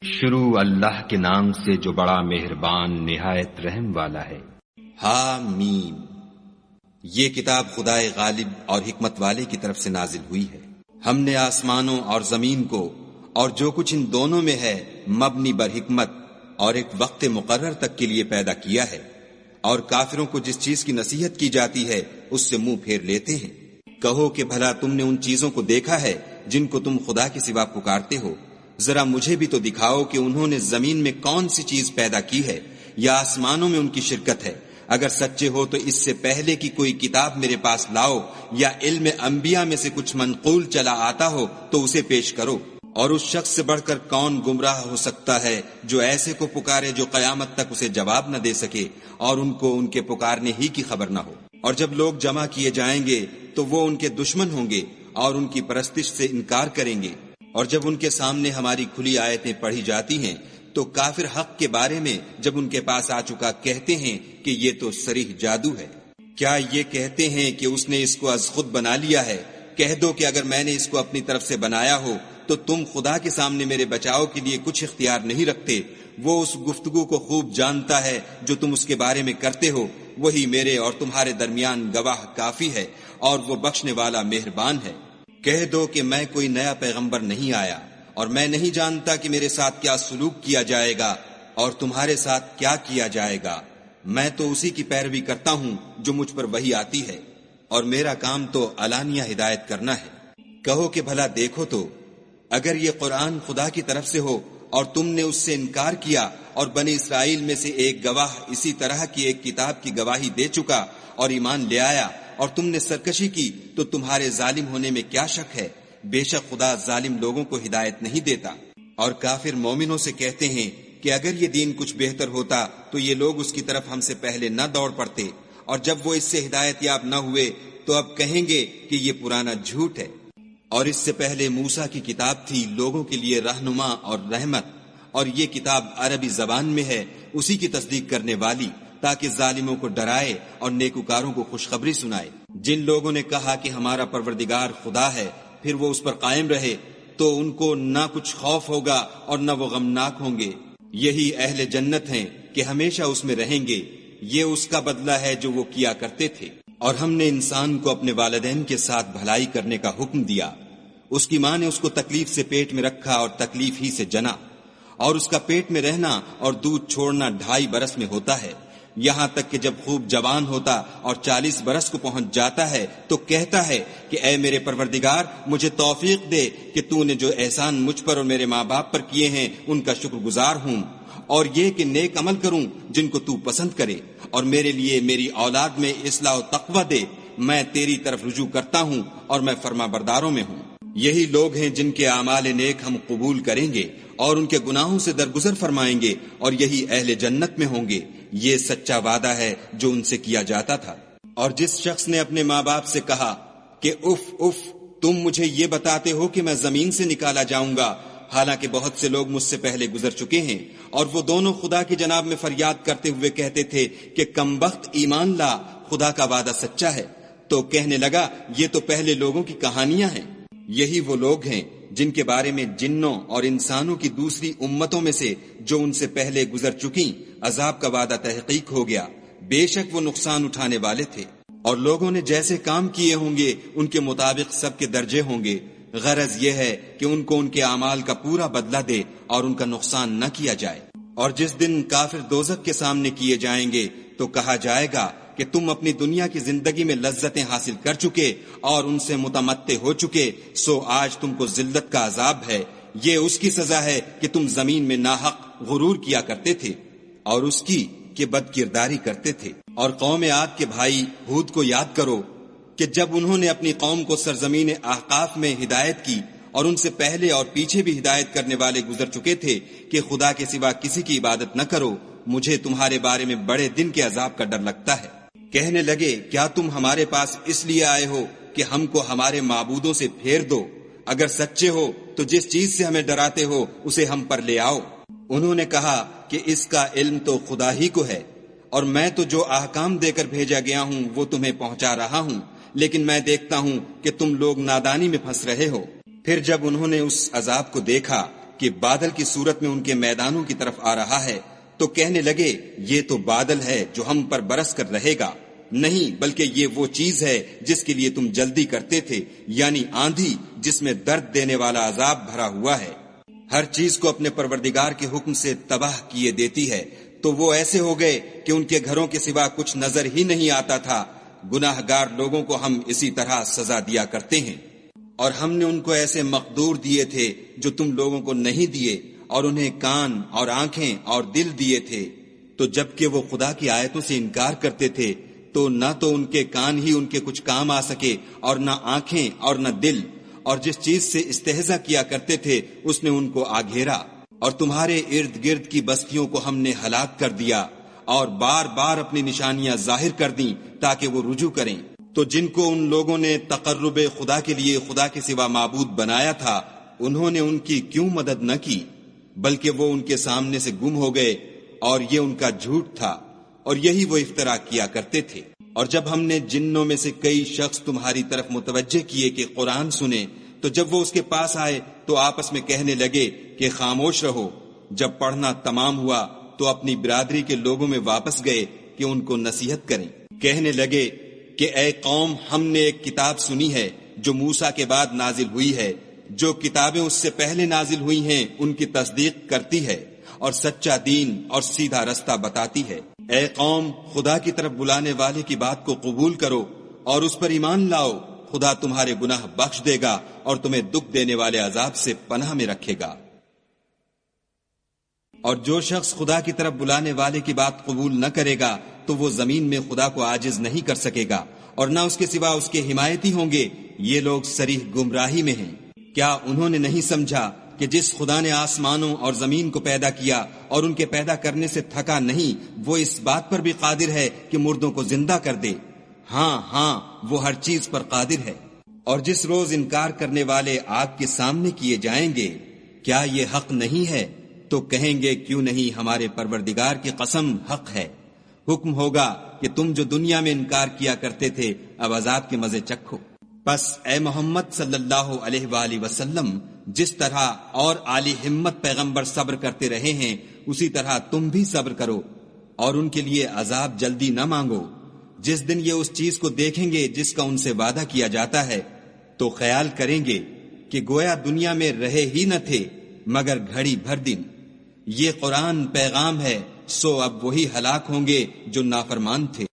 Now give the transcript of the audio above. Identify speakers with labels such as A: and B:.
A: شروع اللہ کے نام سے جو بڑا مہربان نہایت رحم والا ہے۔
B: حامیم، یہ کتاب خدائے غالب اور حکمت والے کی طرف سے نازل ہوئی ہے۔ ہم نے آسمانوں اور زمین کو اور جو کچھ ان دونوں میں ہے مبنی بر حکمت اور ایک وقت مقرر تک کے لیے پیدا کیا ہے، اور کافروں کو جس چیز کی نصیحت کی جاتی ہے اس سے منہ پھیر لیتے ہیں۔ کہو کہ بھلا تم نے ان چیزوں کو دیکھا ہے جن کو تم خدا کے سوا پکارتے ہو؟ ذرا مجھے بھی تو دکھاؤ کہ انہوں نے زمین میں کون سی چیز پیدا کی ہے یا آسمانوں میں ان کی شرکت ہے۔ اگر سچے ہو تو اس سے پہلے کی کوئی کتاب میرے پاس لاؤ، یا علم انبیاء میں سے کچھ منقول چلا آتا ہو تو اسے پیش کرو۔ اور اس شخص سے بڑھ کر کون گمراہ ہو سکتا ہے جو ایسے کو پکارے جو قیامت تک اسے جواب نہ دے سکے اور ان کو ان کے پکارنے ہی کی خبر نہ ہو۔ اور جب لوگ جمع کیے جائیں گے تو وہ ان کے دشمن ہوں گے اور ان کی پرستش سے انکار کریں گے، اور جب ان کے سامنے ہماری کھلی آیتیں پڑھی جاتی ہیں تو کافر حق کے بارے میں جب ان کے پاس آ چکا کہتے ہیں کہ یہ تو صریح جادو ہے۔ کیا یہ کہتے ہیں کہ اس نے اس کو از خود بنا لیا ہے؟ کہہ دو کہ اگر میں نے اس کو اپنی طرف سے بنایا ہو تو تم خدا کے سامنے میرے بچاؤ کے لیے کچھ اختیار نہیں رکھتے۔ وہ اس گفتگو کو خوب جانتا ہے جو تم اس کے بارے میں کرتے ہو، وہی میرے اور تمہارے درمیان گواہ کافی ہے، اور وہ بخشنے والا مہربان ہے۔ کہہ دو کہ میں کوئی نیا پیغمبر نہیں آیا، اور میں نہیں جانتا کہ میرے ساتھ کیا سلوک کیا جائے گا اور تمہارے ساتھ کیا کیا جائے گا۔ میں تو اسی کی پیروی کرتا ہوں جو مجھ پر وحی آتی ہے، اور میرا کام تو علانیہ ہدایت کرنا ہے۔ کہو کہ بھلا دیکھو تو اگر یہ قرآن خدا کی طرف سے ہو اور تم نے اس سے انکار کیا، اور بنی اسرائیل میں سے ایک گواہ اسی طرح کی ایک کتاب کی گواہی دے چکا اور ایمان لے آیا، اور تم نے سرکشی کی، تو تمہارے ظالم ہونے میں کیا شک ہے؟ بے شک خدا ظالم لوگوں کو ہدایت نہیں دیتا۔ اور کافر مومنوں سے کہتے ہیں کہ اگر یہ دین کچھ بہتر ہوتا تو یہ لوگ اس کی طرف ہم سے پہلے نہ دوڑ پڑتے، اور جب وہ اس سے ہدایت یاب نہ ہوئے تو اب کہیں گے کہ یہ پرانا جھوٹ ہے۔ اور اس سے پہلے موسیٰ کی کتاب تھی لوگوں کے لیے رہنما اور رحمت، اور یہ کتاب عربی زبان میں ہے اسی کی تصدیق کرنے والی، تاکہ ظالموں کو ڈرائے اور نیکوکاروں کو خوشخبری سنائے۔ جن لوگوں نے کہا کہ ہمارا پروردگار خدا ہے، پھر وہ اس پر قائم رہے تو ان کو نہ کچھ خوف ہوگا اور نہ وہ غمناک ہوں گے۔ یہی اہل جنت ہیں کہ ہمیشہ اس میں رہیں گے، یہ اس کا بدلہ ہے جو وہ کیا کرتے تھے۔ اور ہم نے انسان کو اپنے والدین کے ساتھ بھلائی کرنے کا حکم دیا۔ اس کی ماں نے اس کو تکلیف سے پیٹ میں رکھا اور تکلیف ہی سے جنا، اور اس کا پیٹ میں رہنا اور دودھ چھوڑنا 2.5 برس میں ہوتا ہے، یہاں تک کہ جب خوب جوان ہوتا اور 40 برس کو پہنچ جاتا ہے تو کہتا ہے کہ اے میرے پروردگار، مجھے توفیق دے کہ تو نے جو احسان مجھ پر اور میرے ماں باپ پر کیے ہیں ان کا شکر گزار ہوں، اور یہ کہ نیک عمل کروں جن کو تو پسند کرے، اور میرے لیے میری اولاد میں اصلاح و تقوی دے۔ میں تیری طرف رجوع کرتا ہوں اور میں فرما برداروں میں ہوں۔ یہی لوگ ہیں جن کے اعمال نیک ہم قبول کریں گے اور ان کے گناہوں سے درگزر فرمائیں گے، اور یہی اہل جنت میں ہوں گے۔ یہ سچا وعدہ ہے جو ان سے کیا جاتا تھا۔ اور جس شخص نے اپنے ماں باپ سے کہا کہ اف اف، تم مجھے یہ بتاتے ہو کہ میں زمین سے نکالا جاؤں گا، حالانکہ بہت سے لوگ مجھ سے پہلے گزر چکے ہیں، اور وہ دونوں خدا کی جناب میں فریاد کرتے ہوئے کہتے تھے کہ کمبخت ایمان لا، خدا کا وعدہ سچا ہے، تو کہنے لگا یہ تو پہلے لوگوں کی کہانیاں ہیں۔ یہی وہ لوگ ہیں جن کے بارے میں جنوں اور انسانوں کی دوسری امتوں میں سے جو ان سے پہلے گزر چکی عذاب کا وعدہ تحقیق ہو گیا، بے شک وہ نقصان اٹھانے والے تھے۔ اور لوگوں نے جیسے کام کیے ہوں گے ان کے مطابق سب کے درجے ہوں گے۔ غرض یہ ہے کہ ان کو ان کے اعمال کا پورا بدلہ دے اور ان کا نقصان نہ کیا جائے۔ اور جس دن کافر دوزخ کے سامنے کیے جائیں گے تو کہا جائے گا کہ تم اپنی دنیا کی زندگی میں لذتیں حاصل کر چکے اور ان سے متمتع ہو چکے، سو آج تم کو ذلت کا عذاب ہے۔ یہ اس کی سزا ہے کہ تم زمین میں ناحق غرور کیا کرتے تھے، اور اس کی کہ بد کرداری کرتے تھے۔ اور قوم عاد کے بھائی ہود کو یاد کرو کہ جب انہوں نے اپنی قوم کو سرزمین احقاف میں ہدایت کی، اور ان سے پہلے اور پیچھے بھی ہدایت کرنے والے گزر چکے تھے کہ خدا کے سوا کسی کی عبادت نہ کرو، مجھے تمہارے بارے میں بڑے دن کے عذاب کا ڈر لگتا ہے۔ کہنے لگے کیا تم ہمارے پاس اس لیے آئے ہو کہ ہم کو ہمارے معبودوں سے پھیر دو؟ اگر سچے ہو تو جس چیز سے ہمیں ڈراتے ہو اسے ہم پر لے آؤ۔ انہوں نے کہا کہ اس کا علم تو خدا ہی کو ہے، اور میں تو جو احکام دے کر بھیجا گیا ہوں وہ تمہیں پہنچا رہا ہوں، لیکن میں دیکھتا ہوں کہ تم لوگ نادانی میں پھنس رہے ہو۔ پھر جب انہوں نے اس عذاب کو دیکھا کہ بادل کی صورت میں ان کے میدانوں کی طرف آ رہا ہے تو کہنے لگے یہ تو بادل ہے جو ہم پر برس کر رہے گا، نہیں بلکہ یہ وہ چیز ہے جس کے لیے تم جلدی کرتے تھے، یعنی آندھی جس میں درد دینے والا عذاب بھرا ہوا ہے۔ ہر چیز کو اپنے پروردگار کے حکم سے تباہ کیے دیتی ہے، تو وہ ایسے ہو گئے کہ ان کے گھروں کے سوا کچھ نظر ہی نہیں آتا تھا۔ گناہ گار لوگوں کو ہم اسی طرح سزا دیا کرتے ہیں، اور ہم نے ان کو ایسے مقدور دیے تھے جو تم لوگوں کو نہیں دیے، اور انہیں کان اور آنکھیں اور دل دیے تھے، تو جبکہ وہ خدا کی آیتوں سے انکار کرتے تھے تو نہ تو ان کے کان ہی ان کے کچھ کام آ سکے اور نہ آنکھیں اور نہ دل، اور جس چیز سے استہزا کیا کرتے تھے اس نے ان کو آ گھیرا، اور تمہارے ارد گرد کی بستیوں کو ہم نے ہلاک کر دیا اور بار بار اپنی نشانیاں ظاہر کر دیں تاکہ وہ رجوع کریں۔ تو جن کو ان لوگوں نے تقرب خدا کے لیے خدا کے سوا معبود بنایا تھا، انہوں نے ان کی کیوں مدد نہ کی، بلکہ وہ ان کے سامنے سے گم ہو گئے، اور یہ ان کا جھوٹ تھا، اور یہی وہ افترا کیا کرتے تھے۔ اور جب ہم نے جنوں میں سے کئی شخص تمہاری طرف متوجہ کیے کہ قرآن سنیں، تو جب وہ اس کے پاس آئے تو آپس میں کہنے لگے کہ خاموش رہو۔ جب پڑھنا تمام ہوا تو اپنی برادری کے لوگوں میں واپس گئے کہ ان کو نصیحت کریں۔ کہنے لگے کہ اے قوم، ہم نے ایک کتاب سنی ہے جو موسیٰ کے بعد نازل ہوئی ہے، جو کتابیں اس سے پہلے نازل ہوئی ہیں ان کی تصدیق کرتی ہے اور سچا دین اور سیدھا رستہ بتاتی ہے۔ اے قوم، خدا کی طرف بلانے والے کی بات کو قبول کرو اور اس پر ایمان لاؤ، خدا تمہارے گناہ بخش دے گا اور تمہیں دکھ دینے والے عذاب سے پناہ میں رکھے گا۔ اور جو شخص خدا کی طرف بلانے والے کی بات قبول نہ کرے گا تو وہ زمین میں خدا کو عاجز نہیں کر سکے گا، اور نہ اس کے سوا اس کے حمایتی ہوں گے۔ یہ لوگ صریح گمراہی میں ہیں۔ کیا انہوں نے نہیں سمجھا کہ جس خدا نے آسمانوں اور زمین کو پیدا کیا اور ان کے پیدا کرنے سے تھکا نہیں، وہ اس بات پر بھی قادر ہے کہ مردوں کو زندہ کر دے؟ ہاں، وہ ہر چیز پر قادر ہے۔ اور جس روز انکار کرنے والے آگ کے سامنے کیے جائیں گے، کیا یہ حق نہیں ہے؟ تو کہیں گے کیوں نہیں، ہمارے پروردگار کی قسم حق ہے۔ حکم ہوگا کہ تم جو دنیا میں انکار کیا کرتے تھے اب عذاب کے مزے چکھو۔ پس اے محمد صلی اللہ علیہ وآلہ وسلم، جس طرح اور عالی ہمت پیغمبر صبر کرتے رہے ہیں اسی طرح تم بھی صبر کرو، اور ان کے لیے عذاب جلدی نہ مانگو۔ جس دن یہ اس چیز کو دیکھیں گے جس کا ان سے وعدہ کیا جاتا ہے تو خیال کریں گے کہ گویا دنیا میں رہے ہی نہ تھے مگر گھڑی بھر دن۔ یہ قرآن پیغام ہے، سو اب وہی ہلاک ہوں گے جو نافرمان تھے۔